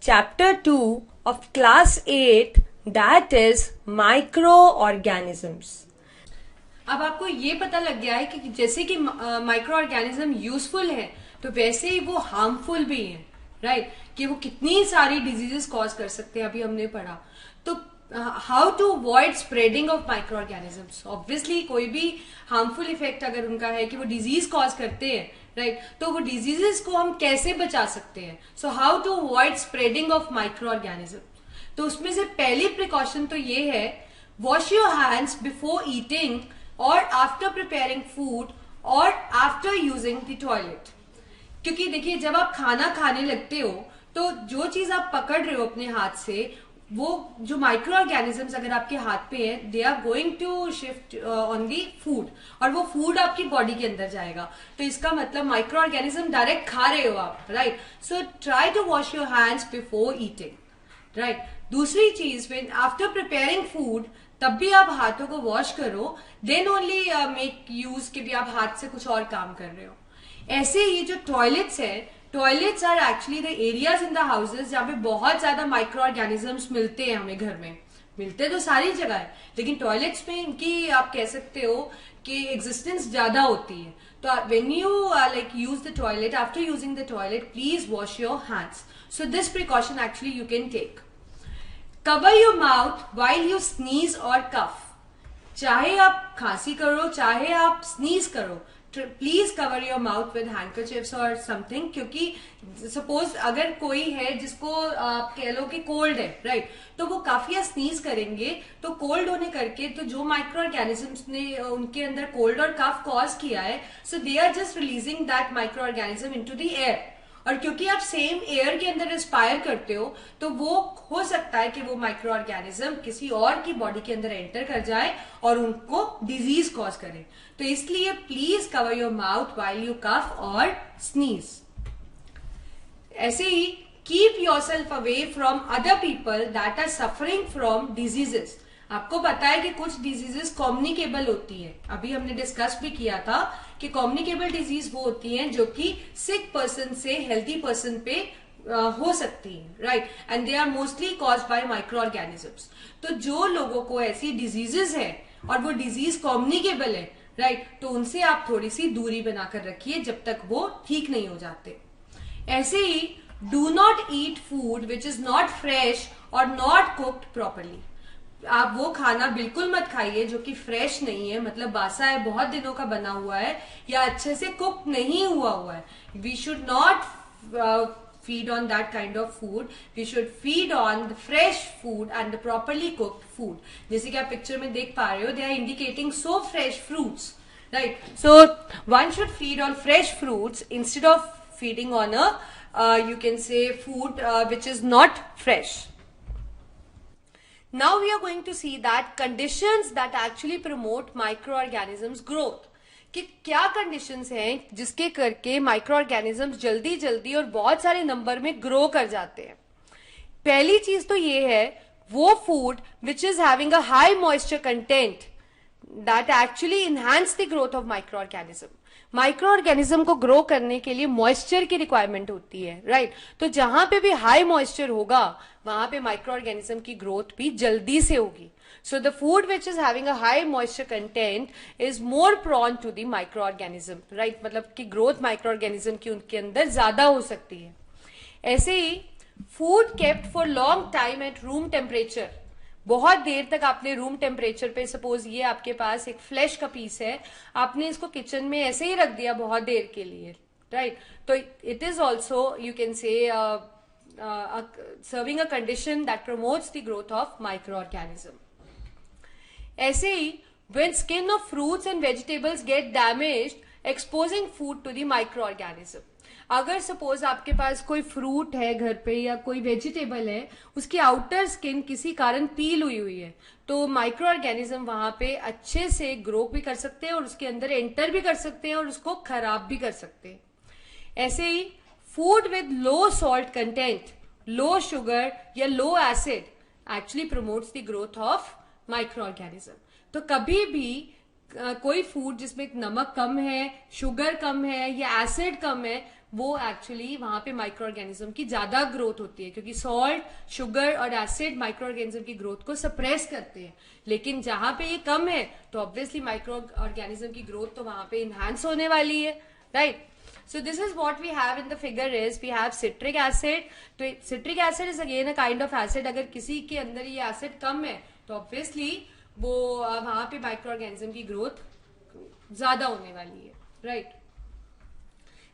Chapter 2 of Class 8, that is Microorganisms. अब आपको ये पता लग गया है कि जैसे कि माइक्रो ऑर्गेनिज्म यूजफुल है तो वैसे ही वो हार्मफुल भी है, राइट? कि वो कितनी सारी डिजीजेस कॉज कर सकते हैं, अभी हमने पढ़ा. तो how to avoid spreading of microorganisms. Obviously कोई भी हार्मफुल इफेक्ट अगर उनका है कि वो डिजीज कॉज करते हैं, राइट, तो वो डिजीजेस को हम कैसे बचा सकते हैं. So how to avoid spreading of microorganism. तो उसमें से पहली प्रिकॉशन तो ये है, wash your hands before eating और आफ्टर प्रिपेयरिंग फूड और आफ्टर यूजिंग द टॉयलेट. क्योंकि देखिए, जब आप खाना खाने लगते हो तो जो चीज आप पकड़ रहे हो अपने हाथ से, वो जो माइक्रो ऑर्गेनिजम्स अगर आपके हाथ पे है, they are going to shift on the food, और वो फूड आपकी बॉडी के अंदर जाएगा. तो इसका मतलब माइक्रो ऑर्गेनिज्म डायरेक्ट खा रहे हो आप, right? So try to wash your hands before eating, right. दूसरी चीज, व्हेन आफ्टर प्रिपेयरिंग फूड, तब भी आप हाथों को वॉश करो. देन ओनली मेक यूज कि भी आप हाथ से कुछ और काम कर रहे हो. ऐसे ही जो टॉयलेट्स है, toilets are actually the areas in the houses जहाँ पे बहुत ज्यादा माइक्रो ऑर्गेनिजम्स मिलते हैं. हमें घर में मिलते तो सारी जगह है, लेकिन टॉयलेट्स में इनकी आप कह सकते हो कि एग्जिस्टेंस ज्यादा होती है. तो when you like use the toilet, after using the toilet, please wash your hands. So this precaution actually you can take. Cover your mouth while you sneeze और कफ. चाहे आप खांसी करो, चाहे आप स्नीज करो, please cover your mouth with handkerchiefs और something. क्योंकि सपोज अगर कोई है जिसको आप कह लो कि कोल्ड है, राइट, तो वो काफी या स्नीज करेंगे, तो कोल्ड होने करके तो जो माइक्रो ऑर्गेनिजम्स ने उनके अंदर कोल्ड और कफ कॉज किया है, so they are just releasing that microorganism into the air. और क्योंकि आप सेम एयर के अंदर इंस्पायर करते हो, तो वो हो सकता है कि वो माइक्रो ऑर्गेनिज्म किसी और की बॉडी के अंदर एंटर कर जाए और उनको डिजीज कॉज करे. तो इसलिए please cover your mouth while you cough और स्नीज. ऐसे ही keep yourself away from other people that are suffering from diseases. आपको पता है कि कुछ डिजीजेस कम्युनिकेबल होती है. अभी हमने डिस्कस भी किया था कि कम्युनिकेबल डिजीज वो होती हैं जो कि सिक पर्सन से हेल्थी पर्सन पे हो सकती है, right, and they are mostly cause by micro organisms. तो जो लोगों को ऐसी डिजीजेस है और वो डिजीज कम्युनिकेबल है, राइट, तो उनसे आप थोड़ी सी दूरी बनाकर रखिए जब तक वो ठीक नहीं हो जाते. ऐसे ही do not eat food which is not fresh और नॉट कुक्ड प्रॉपरली. आप वो खाना बिल्कुल मत खाइए जो कि फ्रेश नहीं है, मतलब बासा है, बहुत दिनों का बना हुआ है, या अच्छे से कुक नहीं हुआ है. We should not feed on that kind of food. We should feed on the fresh food and the properly cooked food. जैसे कि आप पिक्चर में देख पा रहे हो, they are indicating so fresh fruits, right? So one should feed on fresh fruits instead of feeding on a you can say food which is not fresh. Now we are going to see that conditions that actually promote microorganisms growth. कि क्या conditions हैं जिसके करके micro organisms जल्दी जल्दी और बहुत सारे नंबर में ग्रो कर जाते हैं. पहली चीज तो ये है, वो food which is having a high moisture content that actually enhance the growth of micro organism. Micro organism को ग्रो करने के लिए मॉइस्चर की रिक्वायरमेंट होती है, राइट. तो जहां पे भी हाई मॉइस्चर होगा वहां पे माइक्रो ऑर्गेनिज्म की ग्रोथ भी जल्दी से होगी. So the food which is having a high moisture content is more prone to the microorganism, right? मतलब कि growth microorganism की उनके अंदर ज्यादा हो सकती है. ऐसे ही food kept for long time at room temperature. बहुत देर तक आपने रूम टेम्परेचर पे, सपोज ये आपके पास एक फ्लैश का पीस है, आपने इसको किचन में ऐसे ही रख दिया बहुत देर के लिए, राइट, तो it is also you can से serving a condition that promotes the growth of micro organism. ऐसे ही when skin of fruits and vegetables get damaged, exposing food to the microorganism. अगर सपोज आपके पास कोई फ्रूट है घर पे या कोई वेजिटेबल है, उसकी आउटर स्किन किसी कारण पील हुई है, तो माइक्रो ऑर्गेनिज्म वहां पे अच्छे से ग्रो भी कर सकते हैं और उसके अंदर एंटर भी कर सकते हैं और उसको खराब भी कर सकते हैं. ऐसे ही food with low salt content, low sugar या low acid actually promotes the growth of microorganism. तो कभी भी कोई फूड जिसमें नमक कम है, शुगर कम है या एसिड कम है, वो एक्चुअली वहां पे माइक्रो ऑर्गेनिज्म की ज्यादा ग्रोथ होती है, क्योंकि सॉल्ट, शुगर और एसिड माइक्रो ऑर्गेनिज्म की ग्रोथ को सप्रेस करते हैं। लेकिन जहां पे ये कम है तो ऑब्वियसली माइक्रो ऑर्गेनिज्म की ग्रोथ तो वहां पे इनहांस होने वाली है, right. So this is what we have in the figure is we have citric acid. तो citric acid is again a kind of acid. अगर किसी के अंदर ये एसिड कम है तो ऑब्वियसली वो वहां पे माइक्रो ऑर्गेनिज्म की ग्रोथ ज्यादा होने वाली है, right.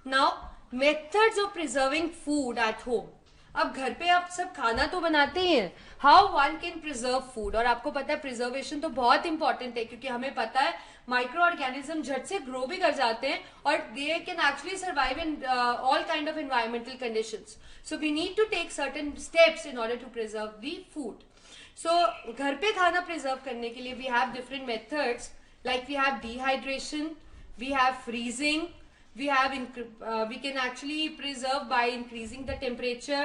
Now methods of preserving food at home. अब घर पे आप सब खाना तो बनाते ही हैं, how one can preserve food. और आपको पता है प्रिजर्वेशन तो बहुत इंपॉर्टेंट है, क्योंकि हमें पता है माइक्रो ऑर्गेनिज्म झट से ग्रो भी कर जाते हैं और they can actually survive in all kind of environmental conditions. So we need to take certain steps in order to preserve the food. So घर पे खाना प्रिजर्व करने के लिए we have different methods, like we have dehydration, we have freezing, we can actually preserve by increasing the temperature,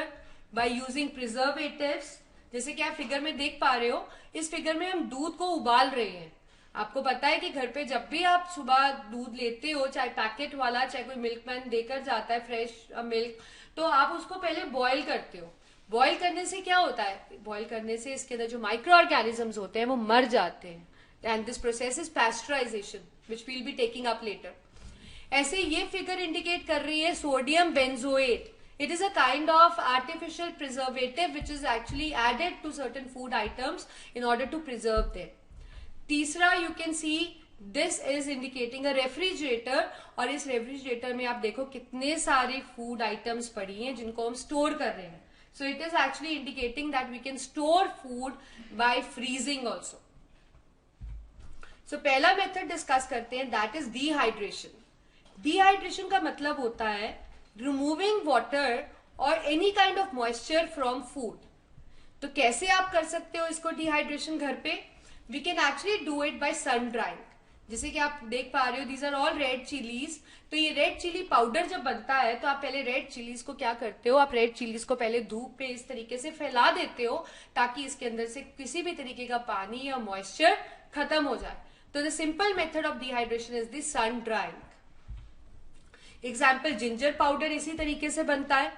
by using preservatives। जैसे कि आप figure में देख पा रहे हो, इस फिगर में हम दूध को उबाल रहे हैं। आपको पता है कि घर पे जब भी आप सुबह दूध लेते हो, चाहे पैकेट वाला चाहे कोई मिल्कमैन देकर जाता है फ्रेश मिल्क, तो आप उसको पहले बॉईल करते हो। बॉईल करने से क्या होता है, बॉईल करने से इसके अंदर जो माइक्रो ऑर्गेनिजम्स होते हैं वो मर जाते हैं, and this process is pasteurization which will be taking up later. ऐसे ये फिगर इंडिकेट कर रही है sodium benzoate. It is a kind of artificial preservative which is actually added to certain food items in order to preserve them. तीसरा you can see this is indicating a refrigerator, और इस refrigerator में आप देखो कितने सारे food items पड़ी हैं जिनको हम स्टोर कर रहे हैं। So it is actually indicating that we can store food by freezing also. So पहला मेथड डिस्कस करते हैं, दैट इज डिहाइड्रेशन। डिहाइड्रेशन का मतलब होता है रिमूविंग वाटर और any kind of moisture from food. तो कैसे आप कर सकते हो इसको डिहाइड्रेशन घर पे? We can actually do it by sun drying. जैसे कि आप देख पा रहे हो, these are all red chillies. तो ये रेड चिली पाउडर जब बनता है तो आप पहले रेड चिलीज को क्या करते हो, आप रेड चिलीज को पहले धूप पे इस तरीके से फैला देते हो ताकि इसके अंदर से किसी भी तरीके का पानी या मॉइस्चर खत्म हो जाए। तो the simple method of dehydration is the sun drying. Example, ginger powder इसी तरीके से बनता है,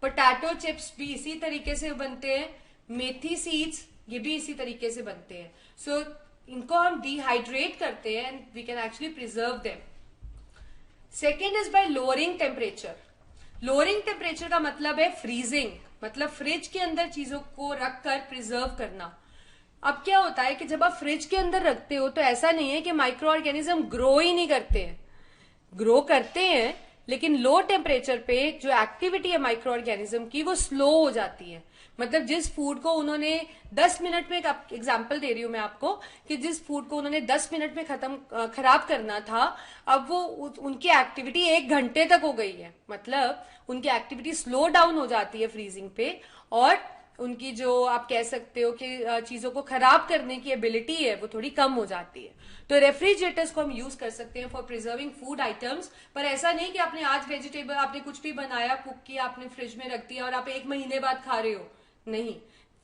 पोटैटो चिप्स भी इसी तरीके से बनते हैं, मेथी सीड्स ये भी इसी तरीके से बनते हैं। सो इनको हम डिहाइड्रेट करते हैं and we can actually preserve them. Second is by lowering temperature. Lowering temperature का मतलब है फ्रीजिंग, मतलब फ्रिज के अंदर चीजों को रखकर प्रिजर्व करना। अब क्या होता है कि जब आप फ्रिज के अंदर रखते हो तो ऐसा नहीं है कि माइक्रो ऑर्गेनिज्म ग्रो ही नहीं करते हैं, ग्रो करते हैं, लेकिन लो टेम्परेचर पे जो एक्टिविटी है माइक्रो ऑर्गेनिज्म की वो स्लो हो जाती है। मतलब जिस फूड को उन्होंने 10 मिनट में, एक एग्जांपल दे रही हूं मैं आपको, कि जिस फूड को उन्होंने 10 मिनट में खराब करना था, अब वो उनकी एक्टिविटी 1 घंटे तक हो गई है। मतलब उनकी एक्टिविटी स्लो डाउन हो जाती है फ्रीजिंग पे, और उनकी जो आप कह सकते हो कि चीजों को खराब करने की एबिलिटी है वो थोड़ी कम हो जाती है। तो रेफ्रिजरेटर्स को हम यूज कर सकते हैं फॉर प्रिजर्विंग फूड आइटम्स। पर ऐसा नहीं कि आपने आज वेजिटेबल, आपने कुछ भी बनाया, कुक किया, आपने फ्रिज में रख दिया और आप 1 महीने बाद खा रहे हो, नहीं।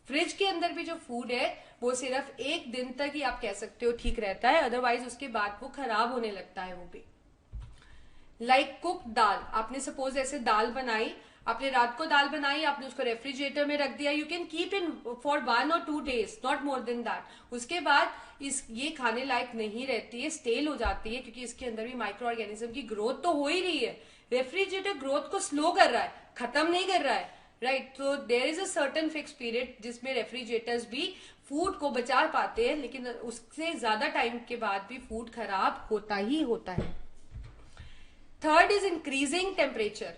फ्रिज के अंदर भी जो फूड है वो सिर्फ 1 दिन तक ही आप कह सकते हो ठीक रहता है, अदरवाइज उसके बाद वो खराब होने लगता है वो भी। लाइक कुक दाल, आपने सपोज ऐसे दाल बनाई, आपने रात को दाल बनाई, आपने उसको रेफ्रिजरेटर में रख दिया, you can keep in for 1 or 2 days, not more than that. उसके बाद ये खाने लायक नहीं रहती है, स्टेल हो जाती है, क्योंकि इसके अंदर भी माइक्रो ऑर्गेनिज्म की ग्रोथ तो हो ही रही है। रेफ्रिजरेटर ग्रोथ को स्लो कर रहा है, खत्म नहीं कर रहा है, राइट। तो there is a certain fix period जिसमें रेफ्रिजरेटर्स भी फूड को बचा पाते हैं, लेकिन उससे ज्यादा टाइम के बाद भी फूड खराब होता ही होता है। Third is increasing temperature.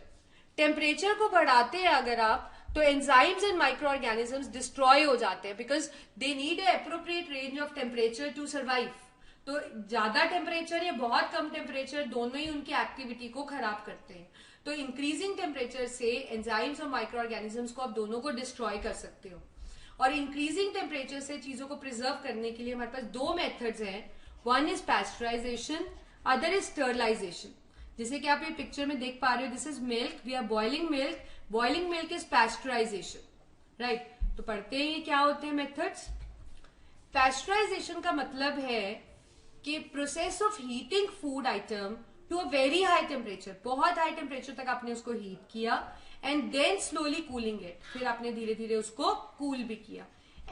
Temperature को बढ़ाते हैं अगर आप, तो enzymes and micro organisms destroy हो जाते हैं, because they need a appropriate range of temperature to survive. तो ज्यादा टेम्परेचर या बहुत कम टेम्परेचर दोनों ही उनकी एक्टिविटी को खराब करते हैं। तो इंक्रीजिंग टेम्परेचर से एंजाइम्स और माइक्रो ऑर्गेनिजम्स को आप दोनों को डिस्ट्रॉय कर सकते हो। और इंक्रीजिंग टेम्परेचर से चीजों को प्रिजर्व करने के लिए हमारे पास 2 मेथड्स हैं। One is pasteurisation, other is sterilisation. जैसे कि आप ये पिक्चर में देख पा रहे हो, this is milk, we are boiling milk, boiling milk is pasteurisation, right. तो पढ़ते हैं ये क्या होते हैं मेथड्स। पैस्चराइजेशन का मतलब है कि process of heating food item to a very high temperature, बहुत हाई टेम्परेचर तक आपने उसको हीट किया and then slowly cooling it, फिर आपने धीरे धीरे उसको कूल भी किया।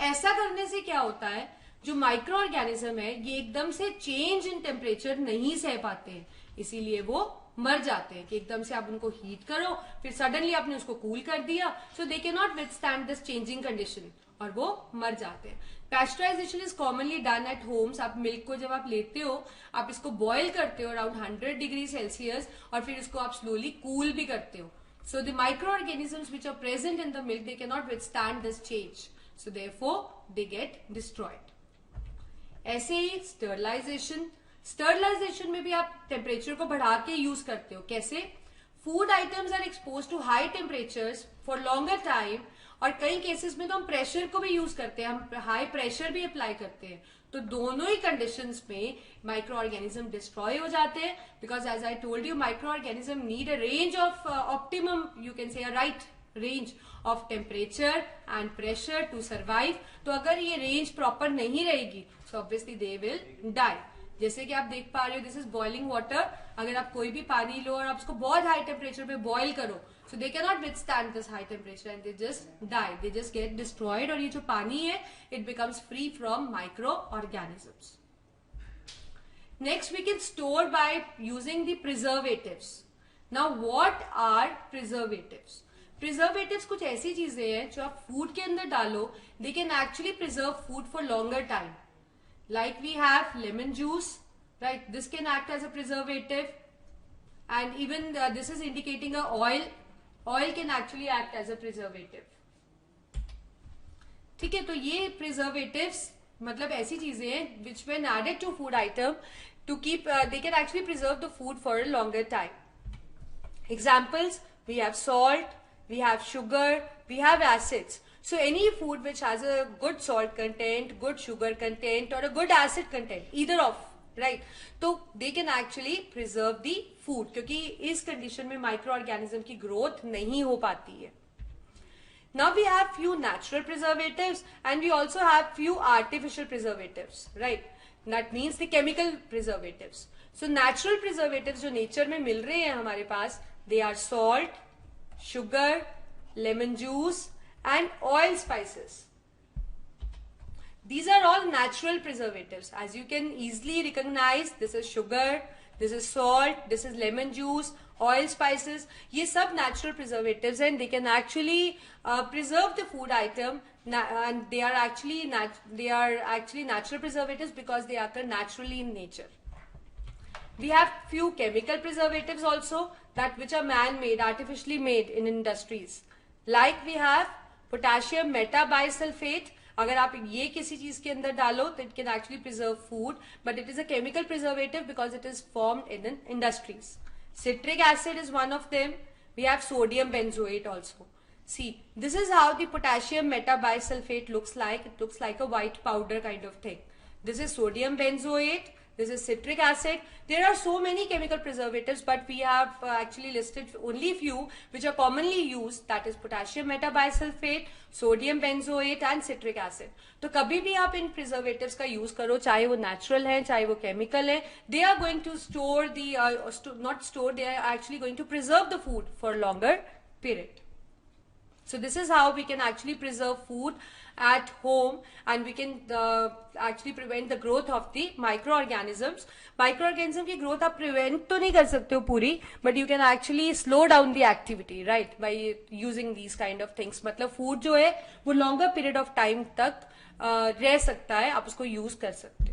ऐसा करने से क्या होता है, जो माइक्रो ऑर्गेनिज्म है ये एकदम से चेंज इन टेम्परेचर नहीं सह पाते हैं, इसीलिए वो मर जाते हैं। कि एकदम से आप उनको हीट करो फिर सडनली आपने उसको कूल कर दिया, so they can not withstand this changing condition और वो मर जाते हैं। Pasteurization is commonly done at homes. आप मिल्क को जब आप लेते हो आप इसको बॉयल करते हो अराउंड 100 डिग्री सेल्सियस और फिर इसको आप स्लोली कूल भी करते हो। So the micro organisms which are present in the milk they can not withstand this change, so therefore they get destroyed. ऐसे ही स्टरलाइजेशन, स्टरलाइजेशन में भी आप टेम्परेचर को बढ़ा के यूज करते हो। कैसे? Food items are expose to high temperatures for longer time, और कई केसेस में तो हम प्रेशर को भी यूज करते हैं, हम हाई प्रेशर भी अप्लाई करते हैं। तो दोनों ही कंडीशंस में माइक्रो ऑर्गेनिज्म डिस्ट्रॉय हो जाते हैं, because as I told you micro organism need a range of optimum, you can say a right range of temperature and pressure to survive. तो अगर ये रेंज प्रॉपर नहीं रहेगी so obviously they will die. जैसे कि आप देख पा रहे हो, दिस इज बॉइलिंग वाटर। अगर आप कोई भी पानी लो और आप उसको बहुत हाई टेम्परेचर पे बॉइल करो, so they can not withstand this high temperature and they just die, they just get destroyed. और ये जो पानी है it becomes free from micro organisms. Next we can store by using the preservatives. Now what are preservatives? Preservatives कुछ ऐसी चीजें हैं जो आप फूड के अंदर डालो, दे can actually preserve food for longer time. Like we have lemon juice, right? This can act as a preservative, and even this is indicating a oil. Oil can actually act as a preservative. ठीक है, तो ये preservatives मतलब ऐसी चीजें हैं which when added to food item to keep they can actually preserve the food for a longer time. Examples: we have salt, we have sugar, we have acids. So any food which has a good salt content, good sugar content or a good acid content, either of, right? तो they can actually preserve the food, क्योंकि इस condition में micro organism की growth नहीं हो पाती है। Now we have few natural preservatives and we also have few artificial preservatives, right? That means the chemical preservatives. So natural preservatives जो nature में मिल रहे हैं हमारे पास, they are salt, sugar, lemon juice and oil spices. These are all natural preservatives. As you can easily recognize, this is sugar, this is salt, this is lemon juice, oil spices. ये सब natural preservatives and they can actually preserve the food item, and they are actually natural preservatives because they occur naturally in nature. We have few chemical preservatives also, that which are man-made, artificially made in industries. Like we have potassium metabisulphite. अगर आप ये किसी चीज के अंदर डालो तो it can actually preserve food, but it is a chemical preservative because it is formed in industries. Citric acid is one of them. We have sodium benzoate also. See, this is how the potassium metabisulfate looks like. It looks like a white powder kind of thing. This is sodium benzoate. This is citric acid. There are so many chemical preservatives, but we have actually listed only few which are commonly used. That is potassium metabisulfate, sodium benzoate and citric acid. तो कभी भी आप इन preservatives का use करो, चाहे वो natural है, चाहे वो chemical है, they are going to store the, not store, they are actually going to preserve the food for longer period. So this is how we can actually preserve food at home, and we can actually prevent the growth of the microorganisms. Microorganism की growth आप prevent तो नहीं कर सकते हो पूरी, but you can actually slow down the activity, right? By using these kind of things. मतलब food जो है वो longer period of time तक रह सकता है, आप उसको use कर सकते हो।